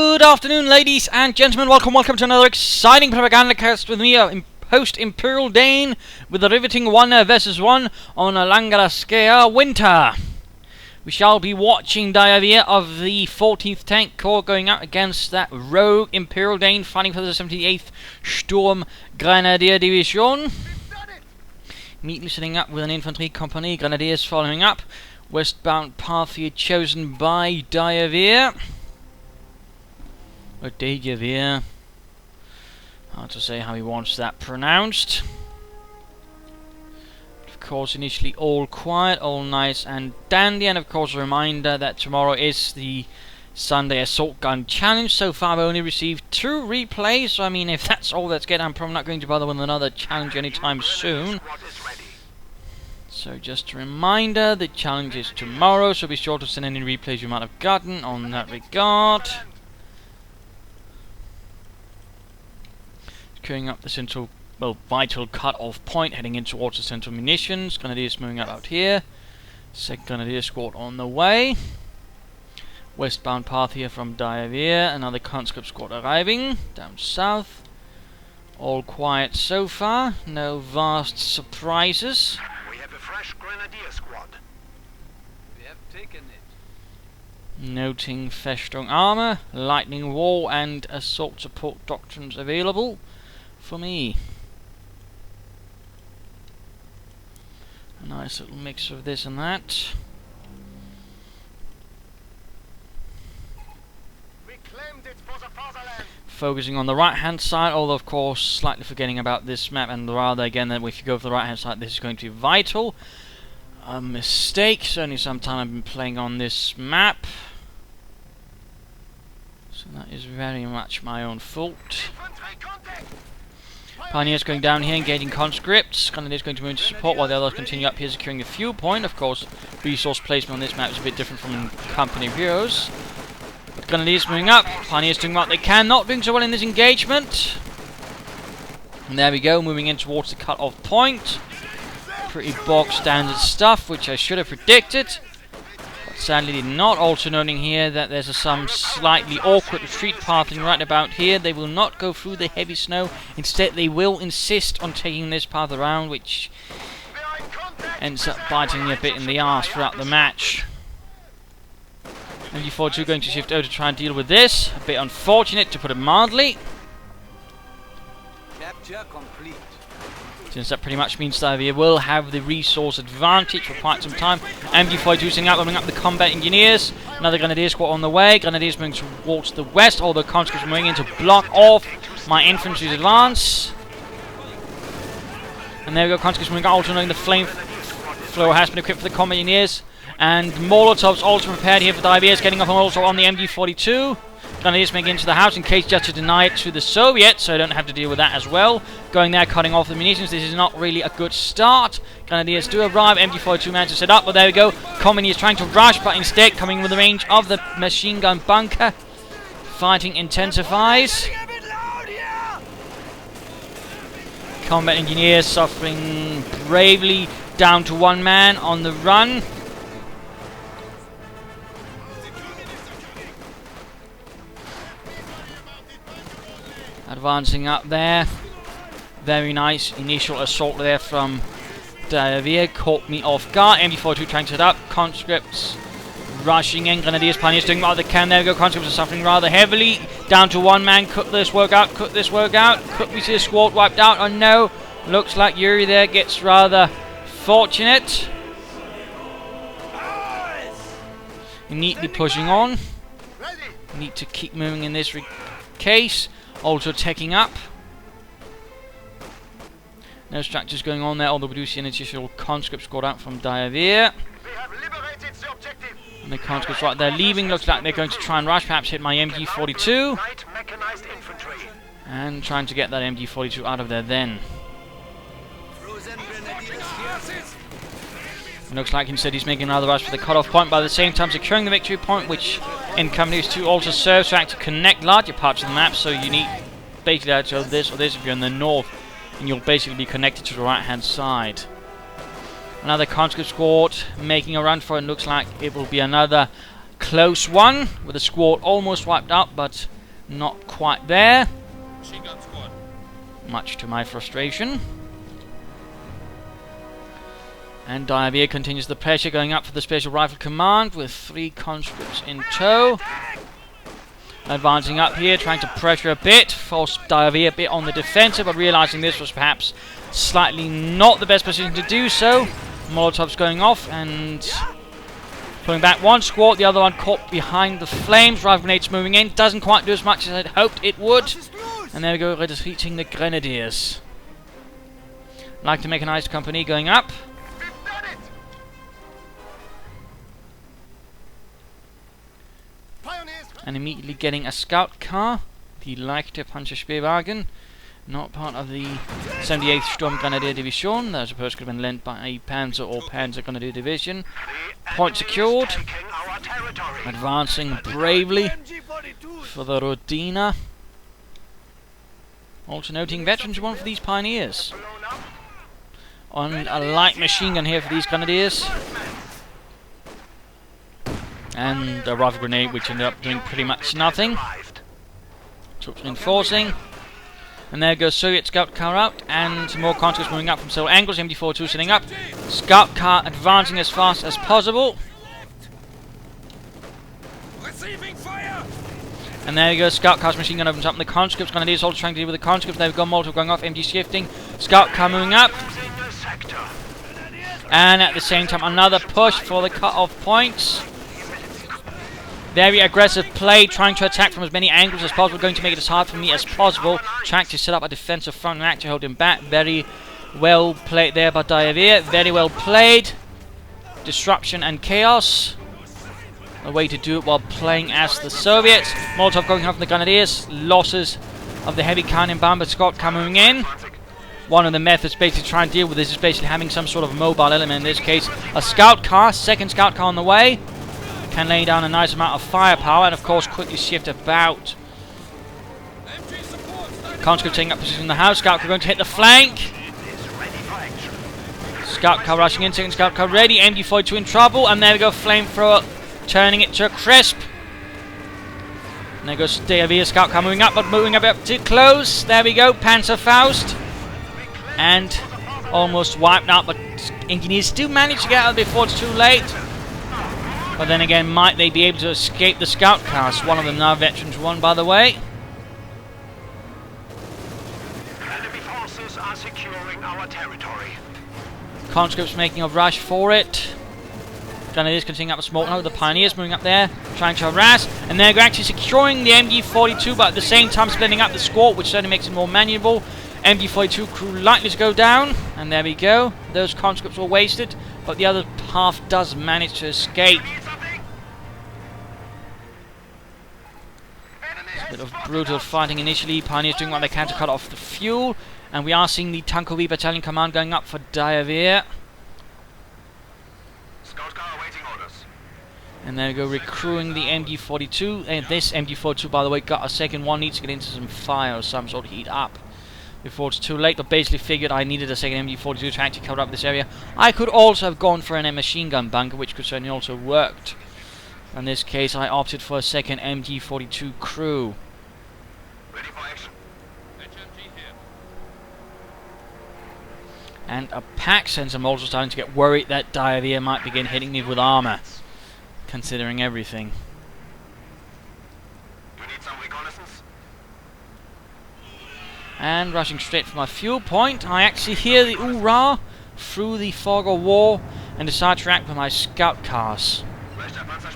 Good afternoon, ladies and gentlemen. Welcome to another exciting Propagandacast with me, host Imperialdane, with a riveting 1 versus 1 on Langraskaya winter. We shall be watching Dayaveer of the 14th Tank Corps going out against that rogue Imperialdane fighting for the 78th Sturm Grenadier Division. Immediately setting up with an infantry company, Grenadiers following up. Westbound path here chosen by Dayaveer. Or Dayaveer. Hard to say how he wants that pronounced. Of course, initially all quiet, all nice and dandy, and of course a reminder that tomorrow is the Sunday Assault Gun Challenge. So far I've only received 2 replays, so I mean, if that's all that's good, I'm probably not going to bother with another challenge anytime soon. So just a reminder, the challenge is tomorrow, so be sure to send any replays you might have gotten on that regard. Going up the central, vital cut-off point, heading in towards the central munitions. Grenadiers moving up out here. Second Grenadier squad on the way. Westbound path here from Dayaveer. Another conscript squad arriving down south. All quiet so far. No vast surprises. We have a fresh Grenadier squad. We have taken it. Noting Festung armor, lightning wall, and assault support doctrines available for me. A nice little mix of this and that. We claimed it for the fatherland. Focusing on the right hand side, although of course slightly forgetting about this map, and rather again that if you go for the right hand side this is going to be vital. A mistake, certainly sometime I've been playing on this map. So that is very much my own fault. Pioneers going down here, engaging conscripts. Grenadiers going to move into support while the others continue up here securing the fuel point. Of course, resource placement on this map is a bit different from Company of Heroes. But Grenadiers moving up. Pioneers doing what they can. Not doing so well in this engagement. And there we go, moving in towards the cut-off point. Pretty bog standard stuff, which I should have predicted. But sadly did not. Also noting here that there's some slightly awkward retreat pathing right about here. They will not go through the heavy snow. Instead they will insist on taking this path around, which ends up biting me a bit in the arse throughout the match. MG42 going to shift over to try and deal with this. A bit unfortunate, to put it mildly. Capture complete. Since that pretty much means Dayaveer will have the resource advantage for quite some time. MG42 sitting out, warming up the combat engineers. Another Grenadier squad on the way. Grenadiers moving towards the west, although conscripts moving in to block off my infantry's advance. And there we go, conscripts moving out, also knowing the flame thrower has been equipped for the combat engineers. And Molotovs also prepared here for Dayaveer, getting up also on the MG42. Grenadiers making into the house in case just to deny it to the Soviets, so I don't have to deal with that as well. Going there, cutting off the munitions. This is not really a good start. Grenadiers do arrive. MG42 managed to set up, but there we go. Company is trying to rush, but instead coming within the range of the machine gun bunker. Fighting intensifies. Combat engineers suffering bravely, down to 1 man on the run. Advancing up there. Very nice initial assault there from Dayaveer. Caught me off guard. MG42 trying to set up. Conscripts rushing in. Grenadiers, Pioneers doing what they can. There we go. Conscripts are suffering rather heavily. Down to 1 man. Could this work out? Could this work out? Could we see a squad wiped out? Oh no. Looks like Yuri there gets rather fortunate. Neatly pushing on. Need to keep moving in this case. Also taking up. No structures going on there, although we do see an additional conscript squad out from Dayaveer. And the conscripts right there leaving. Looks like they're going to try and rush, perhaps hit my MG42. And trying to get that MG42 out of there then. It looks like instead he's making another rush for the cut-off point, by the same time securing the victory point, which in Company of 2 also serves to actually connect larger parts of the map, so you need basically either this or this if you're in the north, and you'll basically be connected to the right hand side. Another conscript squad making a run for it. Looks like it will be another close one, with the squad almost wiped out, but not quite there. Much to my frustration. And Dayaveer continues the pressure, going up for the Special Rifle Command with 3 conscripts in tow. Advancing up here, trying to pressure a bit, force Dayaveer a bit on the defensive, but realizing this was perhaps slightly not the best position to do so. Molotovs going off and pulling back one squad, the other one caught behind the flames. Rifle grenades moving in, doesn't quite do as much as I'd hoped it would. And there we go, retreating the Grenadiers. Like to make a nice company going up. And immediately getting a scout car, the leichte Panzerspeerwagen, not part of the 78th Sturm Grenadier Division, that I suppose could have been lent by a Panzer or Panzer Grenadier Division. Point secured, advancing bravely for the Rodina. Also noting veterans won for these pioneers. On a light machine gun here for these Grenadiers. And a rifle grenade, which ended up doing pretty much nothing. Troops reinforcing. And there goes Soviet scout car out, and more conscripts moving up from several angles. MD-42 sitting up. Scout car advancing as fast as possible. And there you go, scout car's machine gun opens up, and the conscripts Grenadiers also trying to deal with the conscripts. They've got Molotov going off, MG shifting. Scout car moving up. And at the same time, another push for the cut-off points. Very aggressive play, trying to attack from as many angles as possible, going to make it as hard for me as possible, trying to set up a defensive front and actually hold him back. Very well played there by Dayaveer, very well played. Disruption and chaos. A way to do it while playing as the Soviets. Molotov going off from the Grenadiers, losses of the heavy cannon bomber squad coming in. One of the methods basically to try and deal with this is basically having some sort of mobile element, in this case a scout car, second scout car on the way. Can lay down a nice amount of firepower and of course quickly shift about. Conscript taking up position in the house. Scout car going to hit the flank. Scout car rushing in. Second scout car ready. MD-42 in trouble. And there we go. Flamethrower turning it to a crisp. And there goes Dayaveer. Scout car moving up, but moving a bit too close. There we go. Panzerfaust. And almost wiped out, but engineers do manage to get out before it's too late. But then again, might they be able to escape the scout cars? One of them now veterans won, by the way. Enemy forces are securing our territory. Conscripts making a rush for it. Grenadiers continuing up a smoke now. The pioneers moving up there, trying to harass. And they're actually securing the MG-42, but at the same time splitting up the squad, which certainly makes it more manageable. MG-42 crew likely to go down. And there we go. Those conscripts were wasted, but the other half does manage to escape. A bit of brutal fighting initially. Pioneers doing what they can to cut off the fuel. And we are seeing the Tankovi Battalion Command going up for Dayaveer. Scout car awaiting orders. And there we go, recruiting the MG-42. And this MG-42, by the way, got a second one. Needs to get into some fire or some sort of heat up before it's too late, but basically figured I needed a second MG-42 to actually cover up this area. I could also have gone for an machine gun bunker, which could certainly also worked. In this case, I opted for a second MG-42 crew. Ready for action. HMG here. And a pack sensor, I'm also starting to get worried that Dayaveer might begin hitting me with armor, considering everything. You need some reconnaissance? And rushing straight for my fuel point, I actually hear the hoorah through the fog of war and decide to react with my scout cars.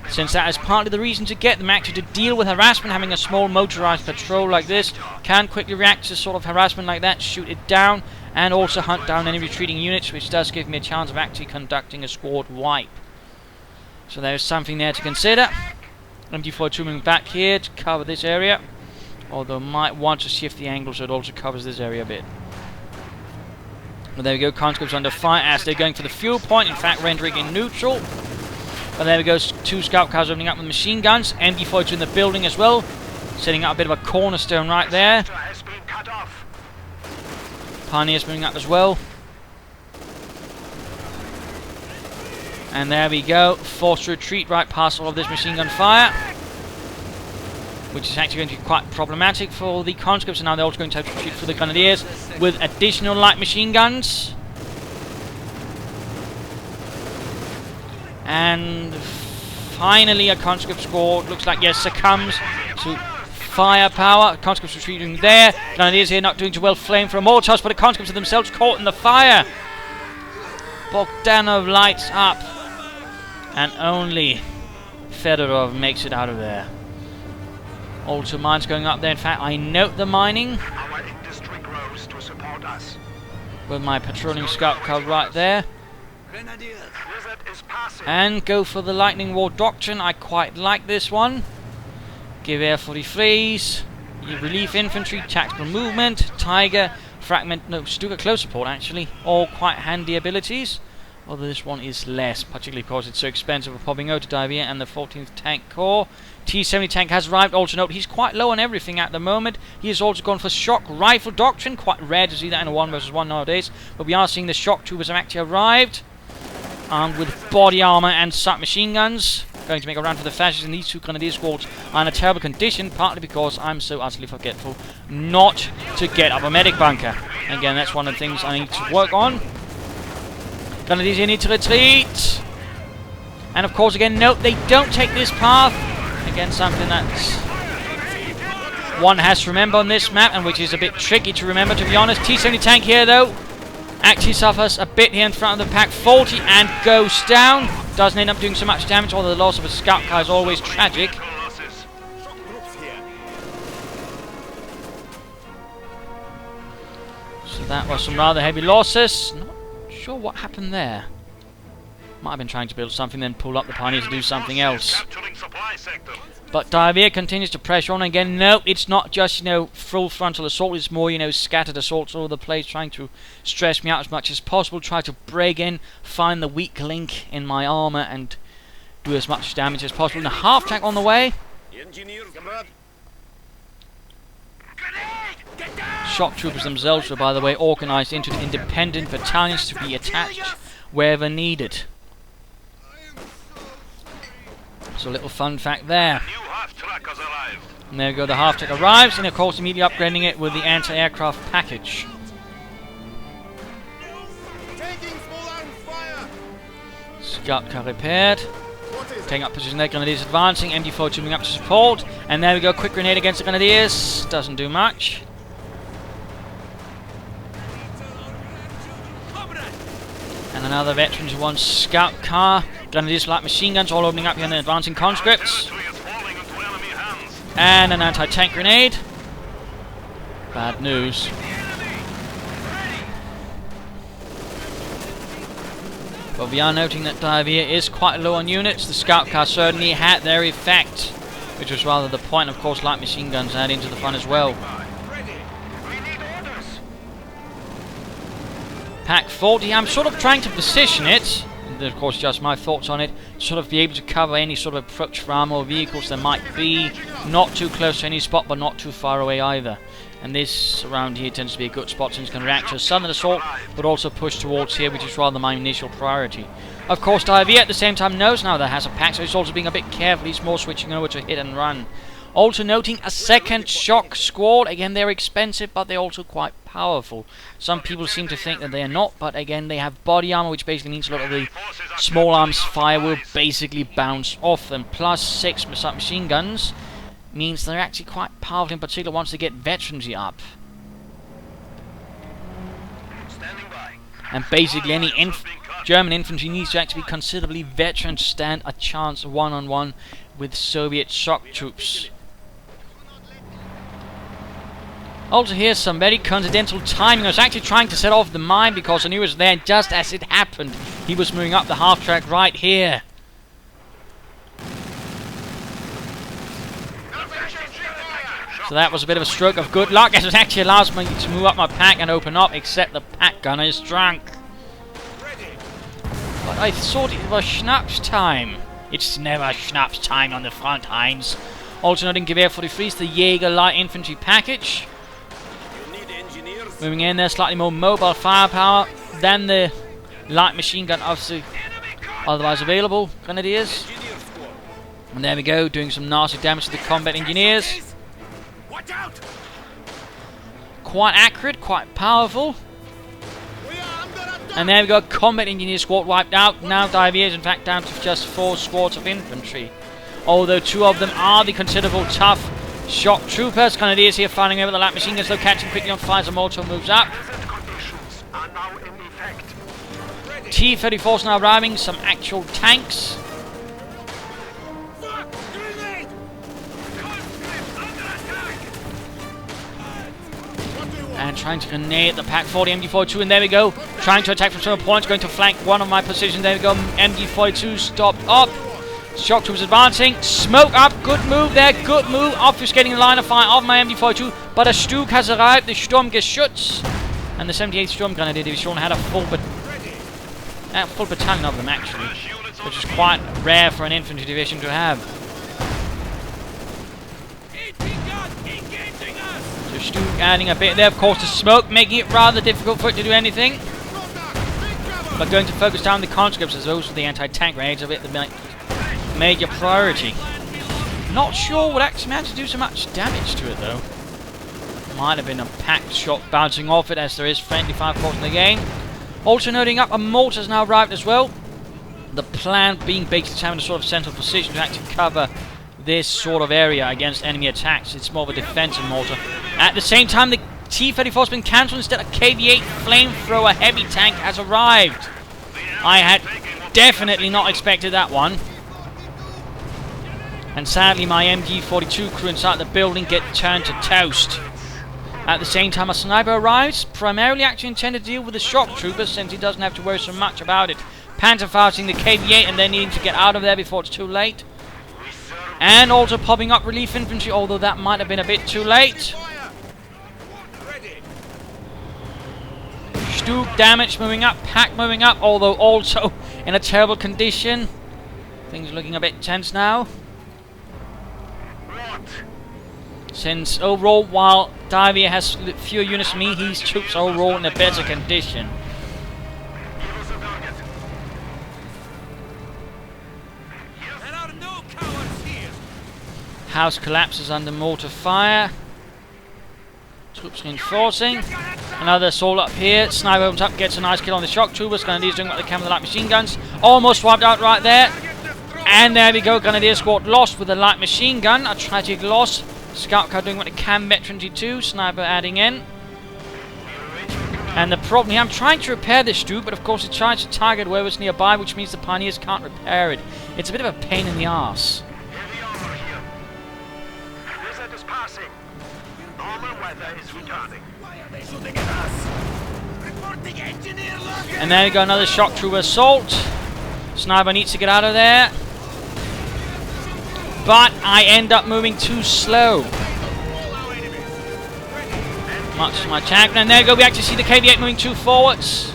Since that is partly the reason to get them actually to deal with harassment, having a small motorized patrol like this can quickly react to sort of harassment like that, shoot it down, and also hunt down any retreating units, which does give me a chance of actually conducting a squad wipe. So there's something there to consider. MG-42 moving back here to cover this area, although might want to shift the angle so it also covers this area a bit. But there we go, conscripts under fire as they're going for the fuel point, in fact rendering in neutral. But there we go, 2 scout cars opening up with machine guns. MG-42 in the building as well, setting up a bit of a cornerstone right there. Pioneers moving up as well. And there we go. Forced retreat right past all of this machine gun fire, which is actually going to be quite problematic for the conscripts. And now they're also going to have to retreat for the grenadiers with additional light machine guns. And finally a conscript squad looks like, yes, succumbs to firepower. Conscripts retreating there. Grenadiers here not doing too well. Flame for a Molotovs, but the conscripts are themselves caught in the fire. Bogdanov lights up, and only Fedorov makes it out of there. Also mines going up there. In fact, I note the mining Our industry grows to support us. with my patrolling scout car right there. Grenadiers. Wizard is passing. And go for the lightning war doctrine. I quite like this one. Give air 43s, relief infantry, tactical movement, tiger, fragment, no, Stuka close support actually. All quite handy abilities. Although this one is less, particularly because it's so expensive for popping out to Dayaveer and the 14th Tank Corps. T-70 tank has arrived. Also note he's quite low on everything at the moment. He has also gone for shock rifle doctrine. Quite rare to see that in a 1 versus 1 nowadays. But we are seeing the shock troopers have actually arrived, armed with body armor and submachine guns. Going to make a run for the fascists, and these two grenadier squads are in a terrible condition, partly because I'm so utterly forgetful not to get up a medic bunker. Again, that's one of the things I need to work on. Grenadiers here need to retreat. And of course, again, note they don't take this path. Again, something that one has to remember on this map, and which is a bit tricky to remember, to be honest. T-70 tank here, though, actually suffers a bit here in front of the pack. 40 and goes down. Doesn't end up doing so much damage, although the loss of a scout car is always tragic. So that was some rather heavy losses. Not sure what happened there. Might have been trying to build something, then pull up the Pioneer to do something else. But Dayaveer continues to pressure on again. No, it's not just, full frontal assault. It's more, scattered assaults all over the place, trying to stress me out as much as possible. Try to break in, find the weak link in my armor, and do as much damage as possible. And a half-track on the way. Shock troopers themselves were, by the way, organised into the independent battalions to be attached wherever needed. So a little fun fact there. And there we go, the half-track arrives, and of course immediately upgrading it with the anti-aircraft package. Scout car repaired. Taking up position there, Grenadiers advancing, MD4 tuning up to support, and there we go, quick grenade against the Grenadiers. Doesn't do much. And another Veterans 1 scout car. Grenadiers light machine guns all opening up here and the advancing conscripts. And an anti-tank grenade. Bad news. But we are noting that Dayaveer is quite low on units. The scout car certainly had their effect, which was rather the point. Of course, light machine guns add into the fun as well. Pack 40, I'm sort of trying to position it, and of course just my thoughts on it, sort of be able to cover any sort of approach from or vehicles there might be, not too close to any spot but not too far away either. And this around here tends to be a good spot since it can react to a southern assault but also push towards here, which is rather my initial priority. Of course Dayaveer at the same time knows now that has a pack, so he's also being a bit careful. He's more switching over to hit and run. Also noting a second shock squad. Again, they're expensive, but they're also quite powerful. Some people seem to think that they are not, but again, they have body armor, which basically means a lot of the small arms fire will basically bounce off them. Plus 6 submachine guns means they're actually quite powerful, in particular once they get veterancy up. And basically, any German infantry needs to actually be considerably veteran to stand a chance one-on-one with Soviet shock troops. Also, here's some very coincidental timing. I was actually trying to set off the mine because I knew it was there, and just as it happened, he was moving up the half-track right here. So that was a bit of a stroke of good luck, as it actually allows me to move up my pack and open up, except the pack gunner is drunk. But I thought it was schnapps time. It's never schnapps time on the front, Heinz. Also noting Gewehr 43 is the Jaeger light infantry package. Moving in there, slightly more mobile firepower than the light machine gun of the otherwise available Grenadiers. And there we go, doing some nasty damage to the combat engineers. Watch out! Quite accurate, quite powerful. And there we go, combat engineer squad wiped out. Now Dayaveer is in fact down to just 4 squads of infantry. Although 2 of them are the considerable tough shock troopers. Grenadiers here firing over the light machine guns, though catching quickly on fire as the Molotov moves up. T-34s now arriving, some actual tanks. And trying to grenade the Pak-40 MG42, and there we go. Trying to attack from several points, going to flank one of my positions. There we go, MG42 stopped up. Shock troopers advancing, smoke up, good move there, good move. Obfuscating the line of fire of my MG42, but a Stug has arrived, the Sturmgeschütz. And the 78th Sturm Grenadier Division had a full battalion of them actually, which is quite rare for an infantry division to have. So Stug adding a bit there, of course the smoke, making it rather difficult for it to do anything. But going to focus down the conscripts as those with the anti-tank grenades a bit the major priority. Not sure what actually managed to do so much damage to it though. Might have been a packed shot bouncing off it, as there is friendly fire force in the game. Also noting up, a mortar has now arrived as well. The plan being basically having a sort of central position to actually cover this sort of area against enemy attacks. It's more of a defensive mortar. At the same time, the T-34 has been cancelled. Instead, a KV-8 flamethrower heavy tank has arrived. I had definitely not expected that one. And sadly, my MG42 crew inside the building get turned to toast. At the same time, a sniper arrives, primarily actually intended to deal with the shock troopers, since he doesn't have to worry so much about it. Panzerfausting the KV-8 and then needing to get out of there before it's too late. And also popping up relief infantry, although that might have been a bit too late. Stug damage moving up, Pak moving up, although also in a terrible condition. Things are looking a bit tense now. Since overall, while Dayaveer has fewer units than me, his troops are overall in a better condition. House collapses under mortar fire. Troops reinforcing. Another assault up here. Sniper opens up, gets a nice kill on the shock troopers. Grenadiers doing what they can with the light machine guns. Almost wiped out right there. And there we go. Grenadier squad lost with the light machine gun. A tragic loss. Scout car doing what it can. Veteran G2. Sniper adding in. And the problem here, I'm trying to repair this Stug, but of course it tries to target whoever's nearby, which means the Pioneers can't repair it. It's a bit of a pain in the arse. And there we go, another shock trooper assault. Sniper needs to get out of there. But I end up moving too slow. Much to my chagrin. And there we go, we actually see the KV-8 moving 2 forwards.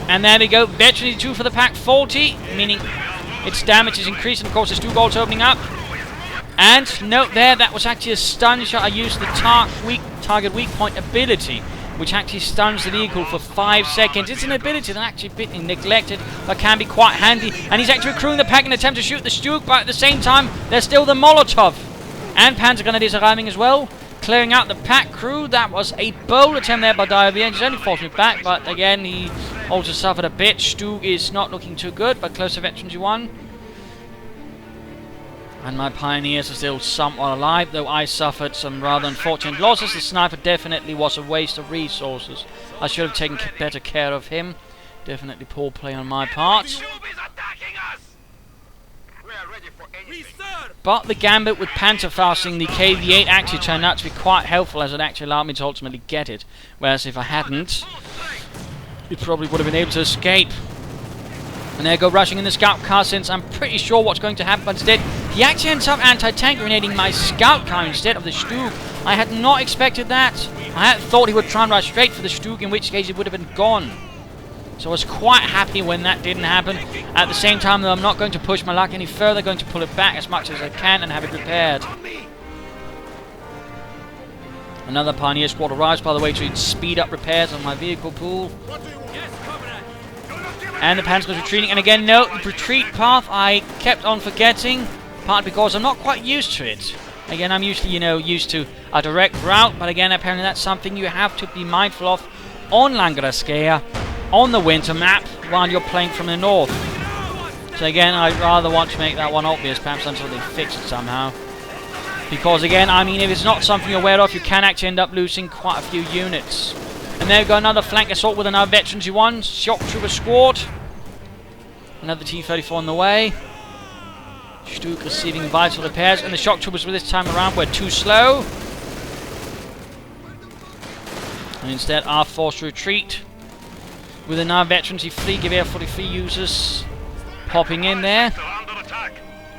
And there we go, Veteran 2 for the Pak-40, meaning its damage is increasing. Of course, there's 2 goals opening up. And note there, that was actually a stun shot. I used the target weak point ability, which actually stuns the vehicle for 5 seconds. It's an ability that's actually a bit neglected, but can be quite handy. And he's actually recruiting the Pak in an attempt to shoot the Stug, but at the same time, there's still the Molotov. And Panzer Grenadiers arriving as well, clearing out the Pak crew. That was a bold attempt there by Dayaveer. He's only forced me back, but again, he also suffered a bit. Stug is not looking too good, but close to Veterans G1. And my Pioneers are still somewhat alive, though I suffered some rather unfortunate losses. The sniper definitely was a waste of resources. I should have taken better care of him. Definitely poor play on my part. But the gambit with Panzerfausting the KV-8 actually turned out to be quite helpful, as it actually allowed me to ultimately get it. Whereas if I hadn't, it probably would have been able to escape. And there go rushing in the scout car, since I'm pretty sure what's going to happen, but instead he actually ends up anti-tank grenading my scout car instead of the Stug. I had not expected that. I had thought he would try and rush straight for the Stug, in which case it would have been gone. So I was quite happy when that didn't happen. At the same time, though, I'm not going to push my luck any further, going to pull it back as much as I can and have it repaired. Another Pioneer squad arrives, by the way, to speed up repairs on my vehicle pool. And the Panzer's retreating, and again, no, the retreat path I kept on forgetting, partly because I'm not quite used to it. Again, I'm usually, used to a direct route, but again, apparently that's something you have to be mindful of on Langraskaya, on the winter map, while you're playing from the north. So again, I'd rather want to make that one obvious, perhaps until they fix it somehow. Because again, I mean, if it's not something you're aware of, you can actually end up losing quite a few units. And there we go, another flank assault with another Veterans U1, Shock Trooper squad. Another T-34 on the way. Stuk receiving vital repairs, and the Shock Troopers with this time around were too slow. And instead are forced to retreat. With another Veterans E3, Dayaveer 43 users popping in there.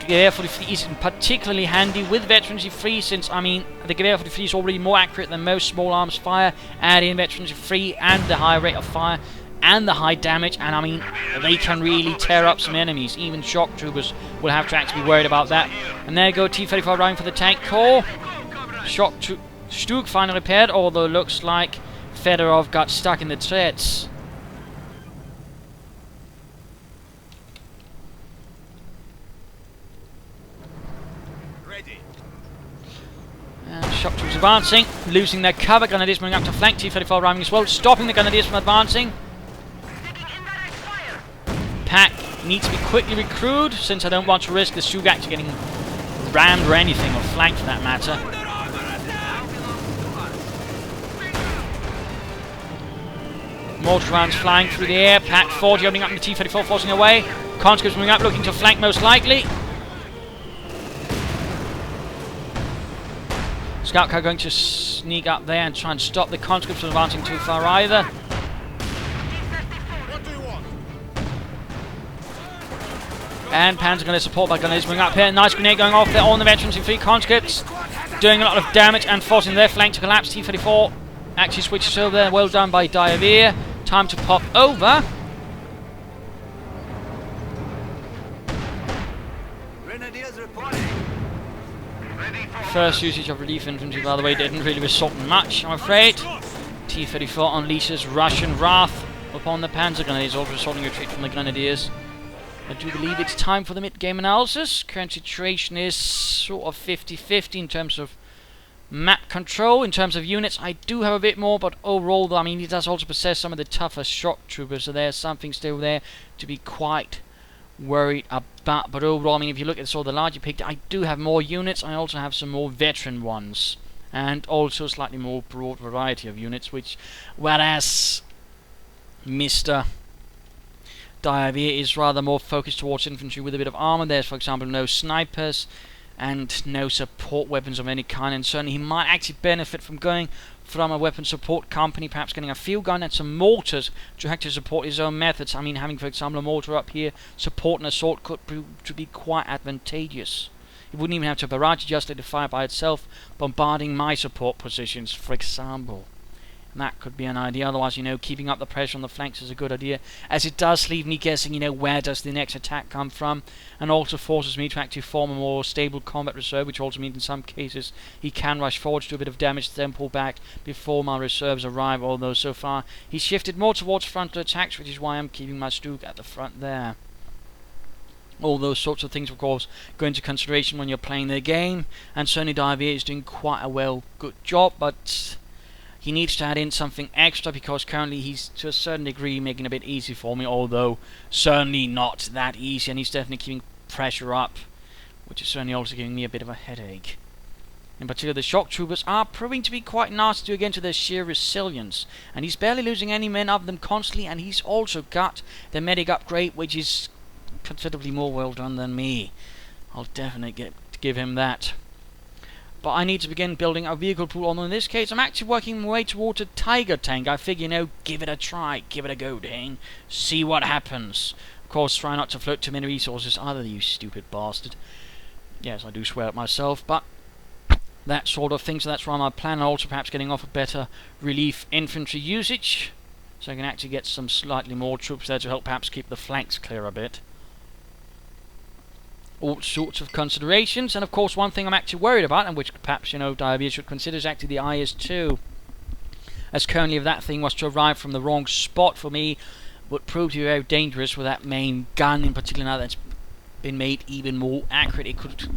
Dayaveer 43 is particularly handy with Veterans E3 since, I mean, the Dayaveer 43 is already more accurate than most small arms fire. Add in Veterans E3 and the high rate of fire and the high damage, and I mean, they can really tear up some enemies. Even Shock Troopers will have to actually be worried about that. And there you go, T-34 running for the tank core. Stuk finally repaired, although it looks like Fedorov got stuck in the treads. Shock Troops advancing, losing their cover. Grenadiers moving up to flank. T-34 arriving as well, stopping the Grenadiers from advancing. Pack needs to be quickly recruited, since I don't want to risk the Stuk actually getting rammed or anything, or flanked for that matter. Mortar rounds flying through the air. Pack 40 opening up in the T-34, forcing away. Conscripts moving up, looking to flank most likely. Scout car going to sneak up there and try and stop the conscripts from advancing too far either. And Panzer going to support by Grenadiers moving up here. Nice grenade going off there on the Veterans in 3 conscripts. Doing a lot of damage and forcing their flank to collapse. T-34 actually switches over there. Well done by Dayaveer. Time to pop over. Grenadiers reporting. First usage of relief infantry, by the way, didn't really result in much, I'm afraid. T-34 unleashes Russian wrath upon the Panzer Grenadiers, also resulting in retreat from the Grenadiers. I do believe it's time for the mid-game analysis. Current situation is sort of 50-50 in terms of map control. In terms of units, I do have a bit more, but overall, though, I mean, he does also possess some of the tougher Shock Troopers, so there's something still there to be quite worried about. But overall, I mean, if you look at sort of the larger picture, I do have more units. I also have some more veteran ones, and also slightly more broad variety of units, which, whereas Mr. Dayaveer is rather more focused towards infantry with a bit of armor. There's, for example, no snipers and no support weapons of any kind, and certainly he might actually benefit from going from a weapon support company, perhaps getting a field gun and some mortars to actually support his own methods. I mean, having, for example, a mortar up here support an assault could prove to be quite advantageous. It wouldn't even have to barrage just let it fire by itself, bombarding my support positions, for example. And that could be an idea. Otherwise, keeping up the pressure on the flanks is a good idea, as it does leave me guessing, where does the next attack come from, and also forces me to actually form a more stable combat reserve, which also means in some cases he can rush forward, do a bit of damage, then pull back before my reserves arrive, although so far he's shifted more towards frontal attacks, which is why I'm keeping my Stuk at the front there. All those sorts of things, of course, go into consideration when you're playing the game, and certainly Dayaveer is doing quite a good job, but he needs to add in something extra, because currently he's to a certain degree making it a bit easy for me, although certainly not that easy, and he's definitely keeping pressure up, which is certainly also giving me a bit of a headache. In particular, the Shock Troopers are proving to be quite nasty again to their sheer resilience, and he's barely losing any men of them constantly, and he's also got the medic upgrade, which is considerably more well done than me. I'll definitely give him that. But I need to begin building a vehicle pool, although in this case I'm actually working my way towards a Tiger tank. I figure, give it a try, give it a go, Dane. See what happens. Of course, try not to float too many resources either, you stupid bastard. Yes, I do swear at myself, but that sort of thing, so that's why my plan, also perhaps getting off a better relief infantry usage, so I can actually get some slightly more troops there to help perhaps keep the flanks clear a bit. All sorts of considerations, and of course one thing I'm actually worried about, and which perhaps Dayaveer should consider, is actually the IS-2, as currently if that thing was to arrive from the wrong spot for me, would prove to be very dangerous with that main gun in particular. Now that's been made even more accurate, it could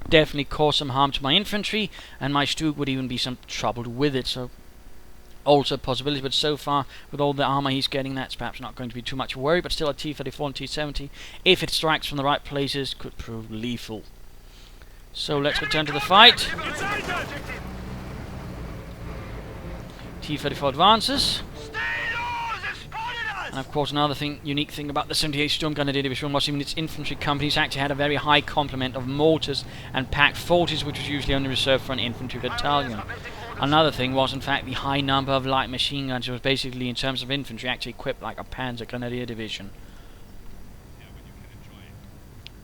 definitely cause some harm to my infantry, and my Stug would even be some trouble with it. So also a possibility, but so far with all the armor he's getting, that's perhaps not going to be too much worry. But still, a T-34 and T-70, if it strikes from the right places, could prove lethal. So let's return to the fight. T-34 advances. And of course, another unique thing about the 78th Storm Grenadier Division was even its infantry companies actually had a very high complement of mortars and packed 40s, which was usually only reserved for an infantry battalion. Another thing was, in fact, the high number of light machine guns. It was basically, in terms of infantry, actually equipped like a Panzer Grenadier Division.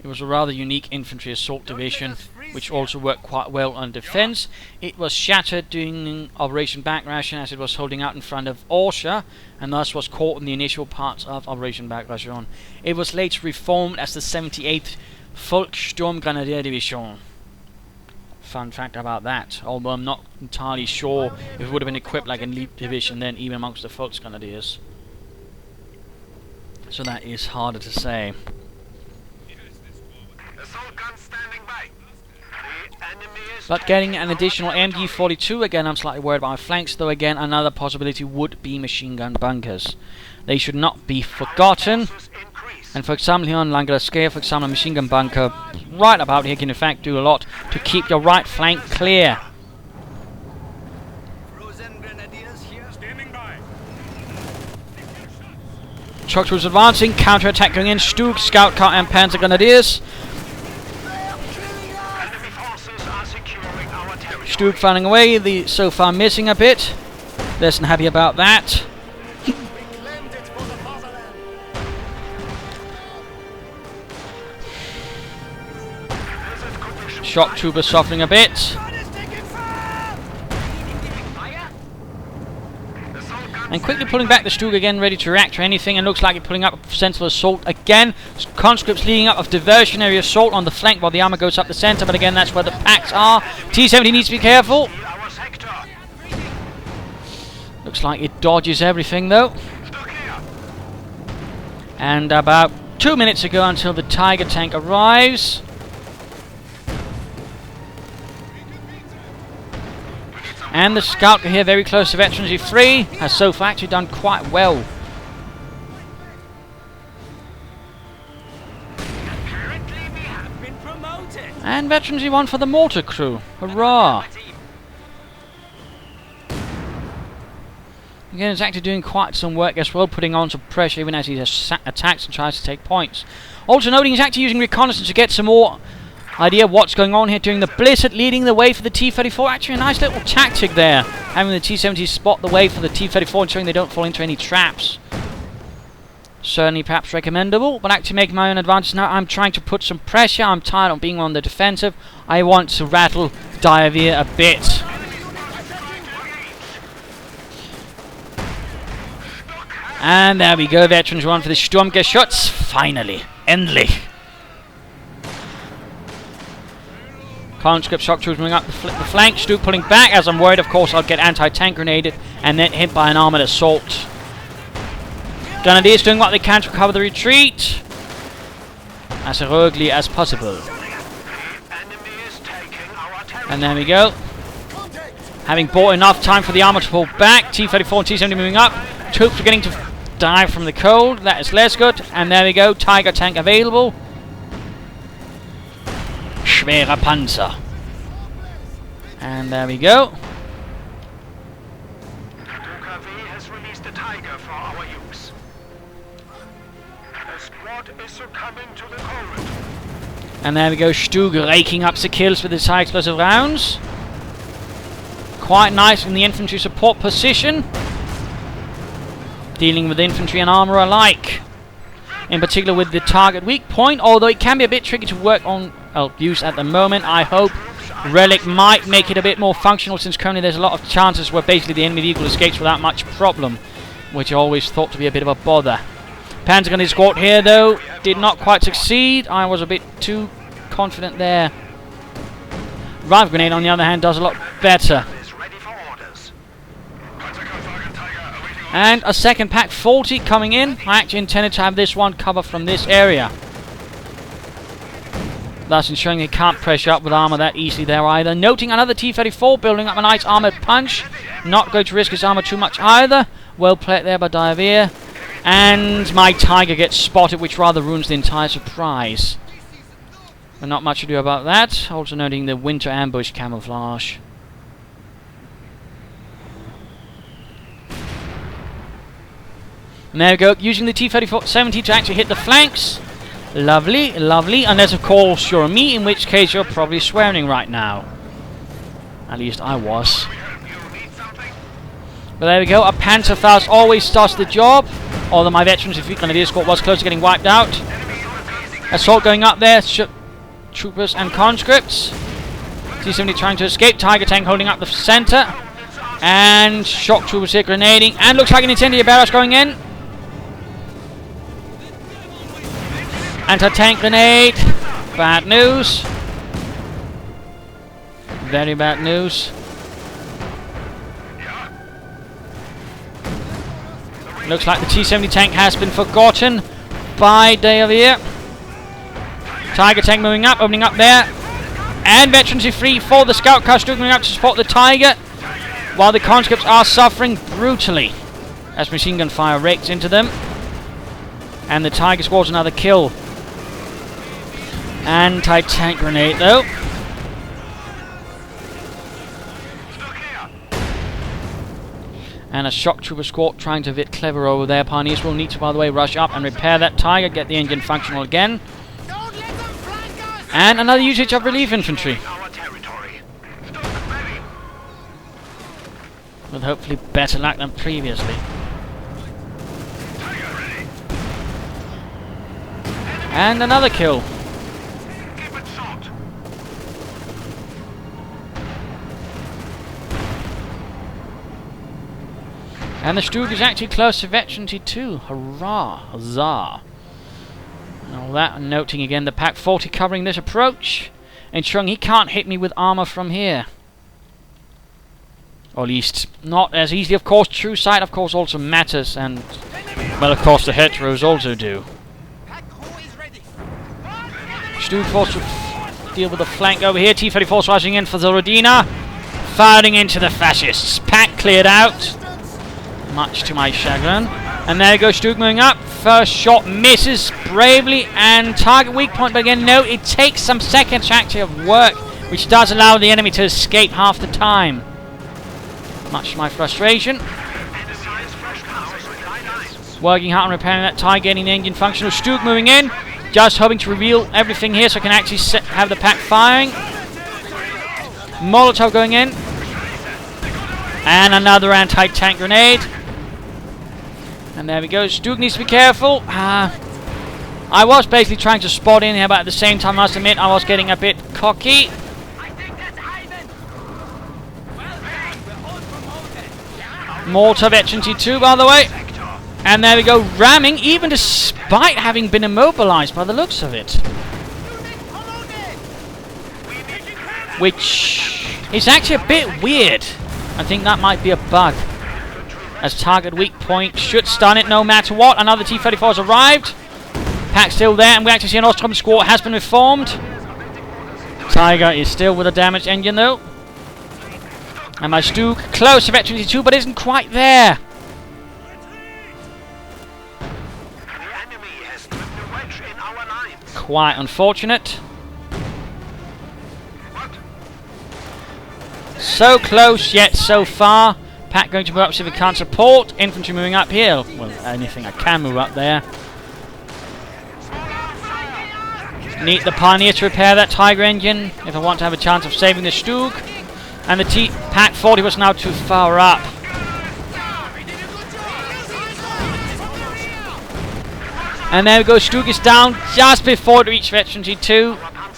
It was a rather unique infantry assault division, which also worked quite well on defense. It was shattered during Operation Backration as it was holding out in front of Orsha, and thus was caught in the initial parts of Operation Backration. It was later reformed as the 78th Volkssturmgrenadier Division. Fun fact about that, although I'm not entirely sure if it would have been equipped like an elite division then, even amongst the Volksgrenadiers. So that is harder to say. But getting an additional MG42, again I'm slightly worried about my flanks, though again another possibility would be machine gun bunkers. They should not be forgotten. And for example here on Langraskaya, for example, a machine gun bunker right about here can in fact do a lot to keep your right flank clear. Shock troops advancing, counter-attack going in, Stug, Scout Car and Panzer Grenadiers. Stug firing away, so far missing a bit. Less than happy about that. Shock troopers softening a bit. And quickly pulling back the Stug again, ready to react to anything, and looks like it's pulling up a sensible assault again. Conscripts leading up of diversionary assault on the flank while the armor goes up the center, but again that's where the packs are. T-70 needs to be careful. Looks like it dodges everything though. And about 2 minutes ago until the Tiger tank arrives. And the Scout here very close to Veterans E3 has so far actually done quite well. And Veterans E1 for the mortar crew. Hurrah! Again, it's actually doing quite some work as well, putting on some pressure even as he attacks and tries to take points. Also noting he's actually using reconnaissance to get some more idea of what's going on here, doing the blizzard, leading the way for the T-34. Actually a nice little tactic there, having the T-70 spot the way for the T-34, ensuring they don't fall into any traps. Certainly perhaps recommendable, but actually making my own advantage now. I'm trying to put some pressure. I'm tired of being on the defensive. I want to rattle Dayaveer a bit. And there we go, Veterans 1 for the Sturmgeschütz. Finally, endlich. Conscript shock troops moving up the flank. Stug pulling back, as I'm worried, of course, I'll get anti-tank grenaded and then hit by an armoured assault. Grenadiers doing what they can to recover the retreat as heroically as possible. And there we go. Having bought enough time for the armour to pull back, T-34 and T-70 moving up. Troops are getting to die from the cold. That is less good. And there we go. Tiger tank available. Schwerer Panzer. And there we go. has released a Tiger for our use. The squad is succumbing to the cold. And there we go. Stug raking up the kills with his high explosive rounds. Quite nice in the infantry support position. Dealing with infantry and armour alike. In particular with the target weak point, although it can be a bit tricky to work on use at the moment. I hope Relic might make it a bit more functional, since currently there's a lot of chances where basically the enemy vehicle escapes without much problem, which I always thought to be a bit of a bother. Panzer Grenadier squad here though did not quite succeed. I was a bit too confident there. Rive Grenade on the other hand does a lot better. And a second pack 40 coming in. I actually intended to have this one cover from this area, thus ensuring they can't pressure up with armor that easily there either. Noting another T-34 building up a nice armored punch. Not going to risk his armor too much either. Well played there by Dayaveer. And my Tiger gets spotted, which rather ruins the entire surprise. But not much to do about that. Also noting the winter ambush camouflage. And there we go, using the T-34-70 to actually hit the flanks. Lovely, lovely. Unless, of course, you're me, in which case you're probably swearing right now. At least I was. But there we go, a Panzerfaust always does the job. Although my veterans, if you can escort, was close to getting wiped out. Assault going up there, troopers and conscripts. T-70 trying to escape, Tiger tank holding up the center. And shock troopers here grenading. And looks like an incendiary barrage going in. Anti-tank grenade. Bad news. Very bad news. Looks like the T-70 tank has been forgotten by Dayaveer. Tiger tank moving up, opening up there. And veterans are free for the scout car moving up to support the Tiger, while the conscripts are suffering brutally as machine gun fire rakes into them. And the Tiger scores another kill. Anti-tank grenade though. And a shock trooper squad trying to bit clever over there. Pioneers will need to, by the way, rush up and repair that Tiger, get the engine functional again. And another usage of relief infantry, with hopefully better luck than previously. And another kill. And the Stug is actually close to veterancy too. Hurrah! Huzzah! And all that, and noting again the Pack 40 covering this approach, ensuring he can't hit me with armor from here. Or at least not as easily. Of course, true sight of course also matters, and well, of course the heteros also do. Stug forced to deal with the flank over here. T-34 rushing in for the Rodina, firing into the fascists. Pack cleared out, much to my chagrin. And there goes Stug moving up. First shot misses bravely, and target weak point, but again, no, it takes some seconds to actually work, which does allow the enemy to escape half the time. Much to my frustration. Working hard on repairing that Tiger, getting the engine functional. Stug moving in, just hoping to reveal everything here so I can actually have the pack firing. Molotov going in. And another anti-tank grenade. And there we go. Stug needs to be careful. I was basically trying to spot in here, but at the same time, I must admit, I was getting a bit cocky. Mortar veterancy 2, by the way. And there we go, ramming, even despite having been immobilized by the looks of it. Which is actually a bit weird. I think that might be a bug, as target weak point should stun it no matter what. Another T-34 has arrived. Pack still there, and we actually see an Ostrom squad has been reformed. Tiger is still with a damaged engine though. And my Stug close to veterancy 2, but isn't quite there. Quite unfortunate. So close, yet so far. Pack going to move up, see if it can't support. Infantry moving up here. Well, anything I can move up there. Need the Pioneer to repair that Tiger engine if I want to have a chance of saving the Stug. And the Pack 40 was now too far up. And there we go, Stug is down just before it reached veterancy 2.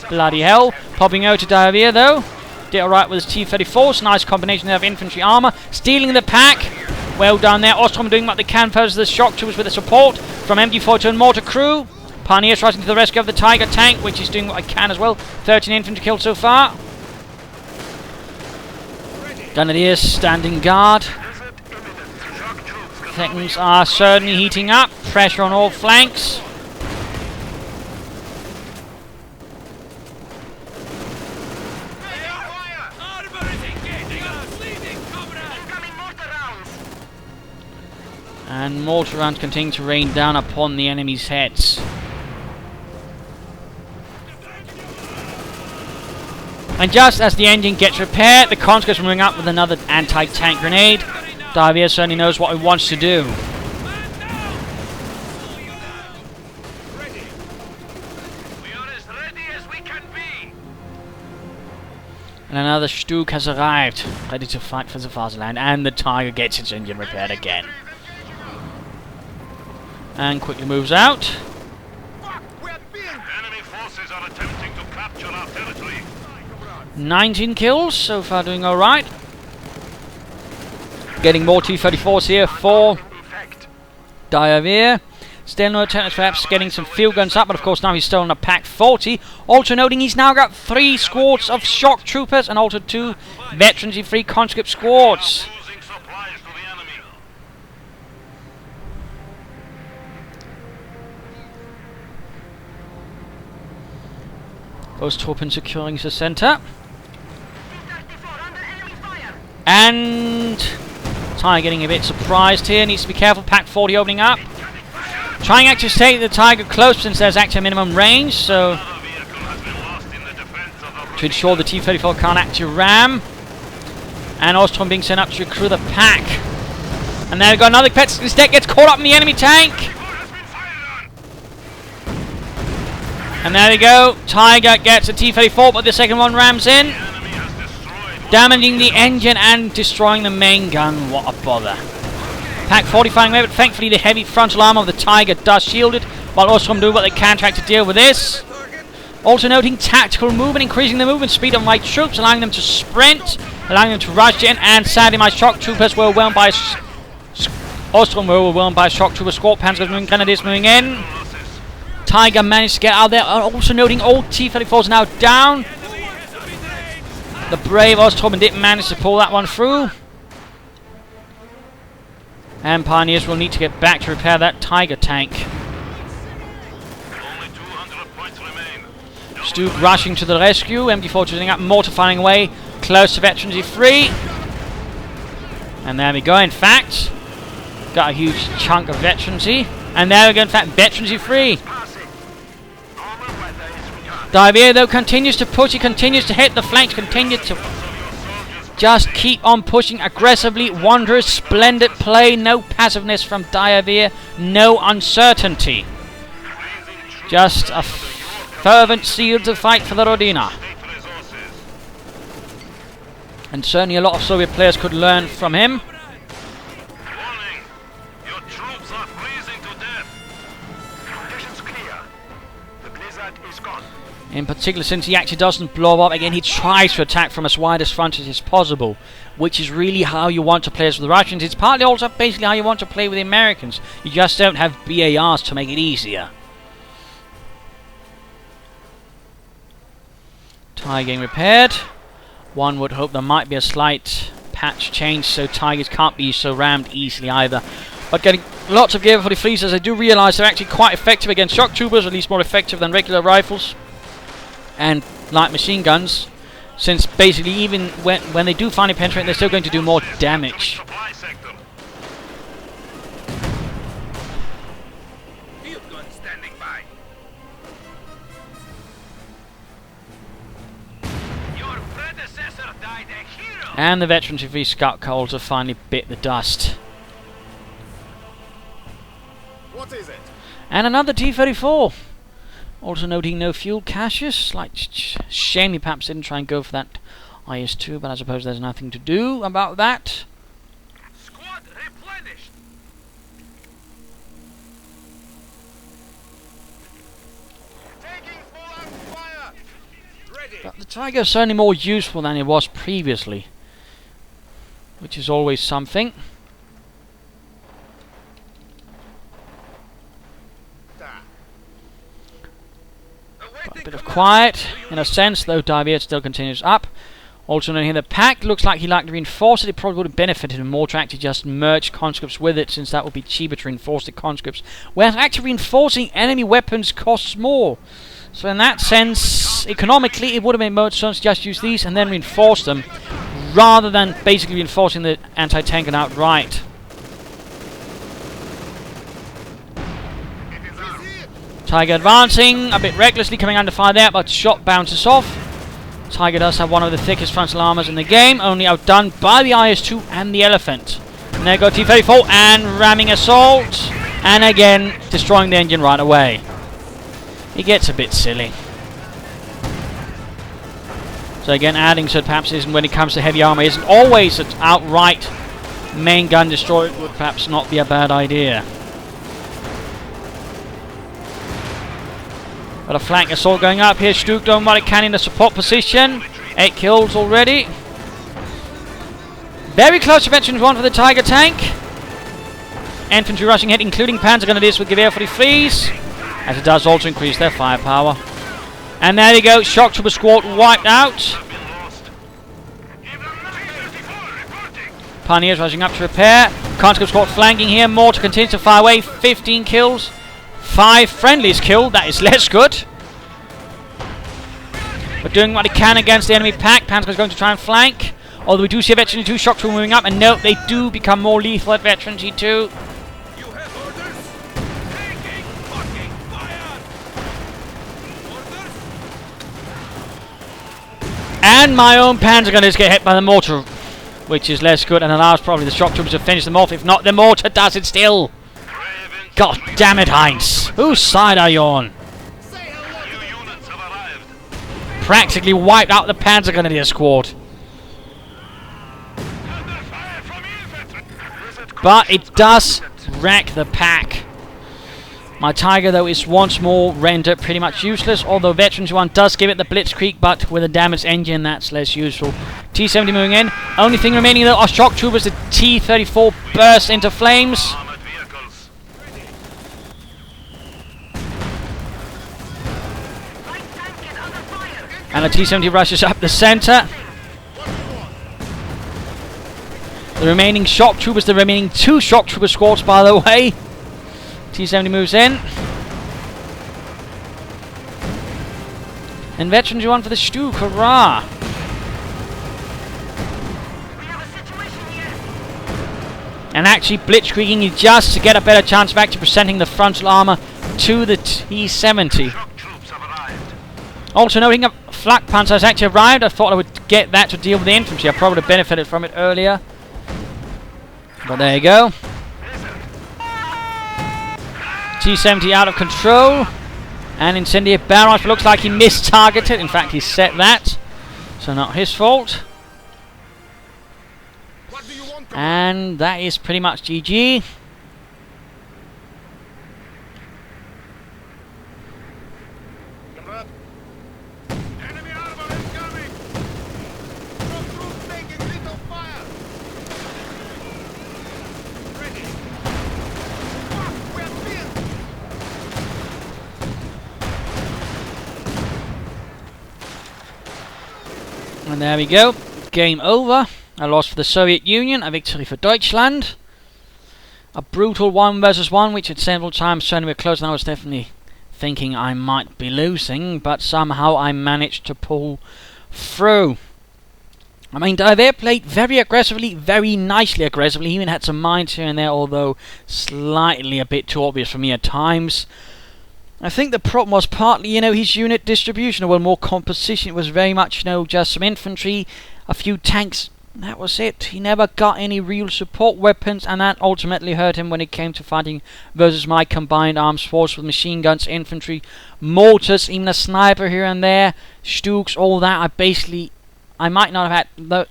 Bloody hell. Popping over to Dayaveer though. Did alright with his T-34s. Nice combination there of infantry armor. Stealing the pack. Well done there. Ostrom doing what they can versus the shock troopers with the support from MG42 and mortar crew. Pioneers rising to the rescue of the Tiger tank, which is doing what I can as well. 13 infantry killed so far. Grenadiers standing guard. Things are certainly heating up. Pressure on all flanks. And mortar rounds continue to rain down upon the enemy's heads. And just as the engine gets repaired, the conscripts are moving up with another anti-tank grenade. Dayaveer certainly knows what he wants to do. We are as ready as we can be. And another Stug has arrived, ready to fight for the fatherland, and the Tiger gets its engine repaired again. And quickly moves out. Enemy forces are attempting to capture our territory. 19 kills, so far doing alright. Getting more T-34s here for Dayaveer. Still no attempts, perhaps getting some field guns up, but of course now he's still on a Pack 40. Also noting he's now got 3 squads of shock troopers and also 2 veteran-free conscript squads. Losing supplies to the enemy. Osthopen securing the centre. And Tiger getting a bit surprised here. Needs to be careful. Pack 40 opening up. Trying actually to stay the Tiger close since there's actually minimum range. So to ensure the T-34 can't actually ram. And Ostrom being sent up to recruit the pack. And then we've got another pet. This deck gets caught up in the enemy tank. And there we go. Tiger gets a T-34, but the second one rams in, damaging the engine and destroying the main gun. What a bother. Pack 40 firing away, but thankfully the heavy frontal armor of the Tiger does shield it, while Ostrom do what they can try to deal with this. Also noting tactical movement, increasing the movement speed of my troops, allowing them to sprint, allowing them to rush in, and sadly my shock troopers were overwhelmed by Ostrom were overwhelmed by shock trooper squad. Panzers moving, grenadiers moving in. Tiger managed to get out there. Also noting all T-34s now down. The brave Ostrom didn't manage to pull that one through. And Pioneers will need to get back to repair that Tiger tank. Only 200 points remain. Stug rushing to the rescue. MD4 shooting up, mortar firing away. Close to veterans free. And there we go. In fact, got a huge chunk of veterans. And there we go. In fact, veterans free. Dayaveer though continues to push, he continues to hit the flanks, continues to just keep on pushing aggressively. Wondrous, splendid play, no passiveness from Dayaveer, no uncertainty. Just a fervent zeal to fight for the Rodina. And certainly a lot of Soviet players could learn from him. Warning! Your troops are freezing to death. Conditions clear. The blizzard is gone. In particular, since he actually doesn't blow up again, he tries to attack from as wide as front as possible, which is really how you want to play as with the Russians. It's partly also basically how you want to play with the Americans. You just don't have BARs to make it easier. Tiger getting repaired. One would hope there might be a slight patch change so Tigers can't be so rammed easily either. But getting lots of gear for the fleets, as I do realise they're actually quite effective against shock troopers, at least more effective than regular rifles and light machine guns, since basically even when they do finally penetrate, they're still going to do more damage. Supply sector. Field gun standing by. Your predecessor died a hero. And the veterans of these scout coals have finally bit the dust. What is it? And another T-34. Also noting no fuel caches. Slight shame he perhaps didn't try and go for that IS-2, but I suppose there's nothing to do about that. Squad replenished. Taking full fire! Ready! But the Tiger is certainly more useful than it was previously, which is always something. A bit of quiet, in a sense, though Dayaveer still continues up. Also noting here, the pack looks like he liked to reinforce it. It probably would have benefited him more to actually just merge conscripts with it, since that would be cheaper to reinforce the conscripts. Whereas actually reinforcing enemy weapons costs more. So in that sense, economically, it would have made more sense to just use these and then reinforce them, rather than basically reinforcing the anti-tank gun outright. Tiger advancing, a bit recklessly coming under fire there, but shot bounces off. Tiger does have one of the thickest frontal armors in the game, only outdone by the IS-2 and the Elephant. And there go T-34 and ramming assault, and again destroying the engine right away. It gets a bit silly. So again, adding so perhaps isn't, when it comes to heavy armor, isn't always an outright main gun destroyer, would perhaps not be a bad idea. Got a flank assault going up here. Stuk doing what it can in the support position. 8 kills already. Very close to veterans 1 for the Tiger tank. Infantry rushing ahead, including Panzer Grenadiers with Gewehr 43s, as it does also increase their firepower. And there you go, Shock Trooper squad wiped out. Pioneers rushing up to repair. Conscript squad flanking here. More to continue to fire away. 15 kills. 5 friendlies killed. That is less good. But doing what he can against the enemy pack. Panzer is going to try and flank. Although we do see a Veteran 2 Shock Trooper moving up. And note, they do become more lethal at Veteran T2. And my own Panzer Gunners get hit by the mortar, which is less good and allows probably the Shock Troopers to finish them off. If not, the mortar does it still. God damn it, Heinz. Whose side are you on? Practically wiped out the Panzer Grenadier squad. But it does wreck the pack. My Tiger, though, is once more rendered pretty much useless, although Veterans 1 does give it the Blitzkrieg, but with a damaged engine, that's less useful. T-70 moving in. Only thing remaining, though, are Shock Troopers. The T-34 bursts into flames. And the T-70 rushes up the centre. The remaining Shock Troopers, the remaining 2 Shock Trooper squads, by the way. T-70 moves in. And Veterans 1 for the Stuk, hurrah! And actually blitzkrieging just to get a better chance of actually presenting the frontal armor to the T-70. Also noting a flak panzer has actually arrived. I thought I would get that to deal with the infantry. I probably would have benefited from it earlier. But there you go. T-70 out of control. And incendiary barrage, but looks like he missed-targeted. In fact, he set that. So not his fault. And that is pretty much GG. Enemy armor incoming! Shock troops taking little fire! Ready! Fuck, we are pinned! And there we go. Game over. A loss for the Soviet Union, a victory for Deutschland. A brutal 1 versus 1, which at several times certainly were close, and I was definitely thinking I might be losing, but somehow I managed to pull through. I mean, Dayaveer played very aggressively, very nicely aggressively. He even had some mines here and there, although slightly a bit too obvious for me at times. I think the problem was partly, his unit distribution, or more composition. It was very much, just some infantry, a few tanks. That was it. He never got any real support weapons, and that ultimately hurt him when it came to fighting versus my combined arms force with machine guns, infantry, mortars, even a sniper here and there, Stuks, all that. I might not have had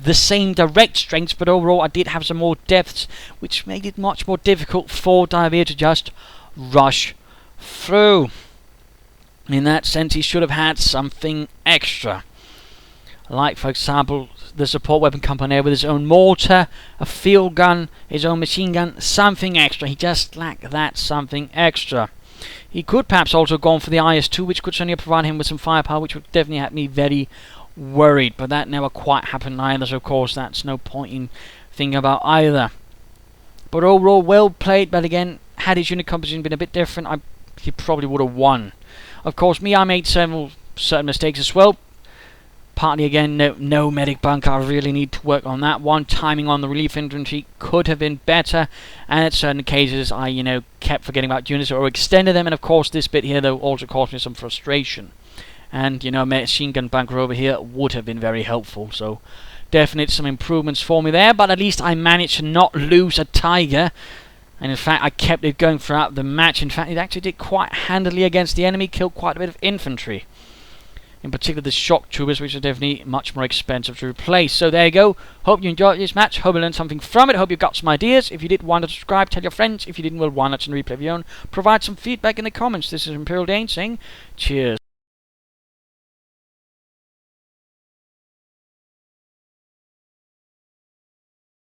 the same direct strengths, but overall I did have some more depths, which made it much more difficult for Dayaveer to just rush through. In that sense, he should have had something extra. Like, for example, the support weapon company with his own mortar, a field gun, his own machine gun, something extra. He just lacked that something extra. He could perhaps also have gone for the IS-2, which could certainly provide him with some firepower, which would definitely have me very worried, but that never quite happened either, so of course that's no point in thinking about either. But overall, well played, but again, had his unit composition been a bit different, he probably would have won. Of course, I made several certain mistakes as well. Partly again, no medic bunker, I really need to work on that one. Timing on the relief infantry could have been better, and at certain cases I, kept forgetting about units or extended them, and of course this bit here though also caused me some frustration. And, machine gun bunker over here would have been very helpful, so definitely some improvements for me there, but at least I managed to not lose a Tiger. And in fact, I kept it going throughout the match. In fact, it actually did quite handily against the enemy, killed quite a bit of infantry. In particular, the shock troopers, which are definitely much more expensive to replace. So there you go. Hope you enjoyed this match. Hope you learned something from it. Hope you got some ideas. If you did, why not subscribe? Tell your friends. If you didn't, well, why not replay of your own? Provide some feedback in the comments. This is Imperialdane saying cheers.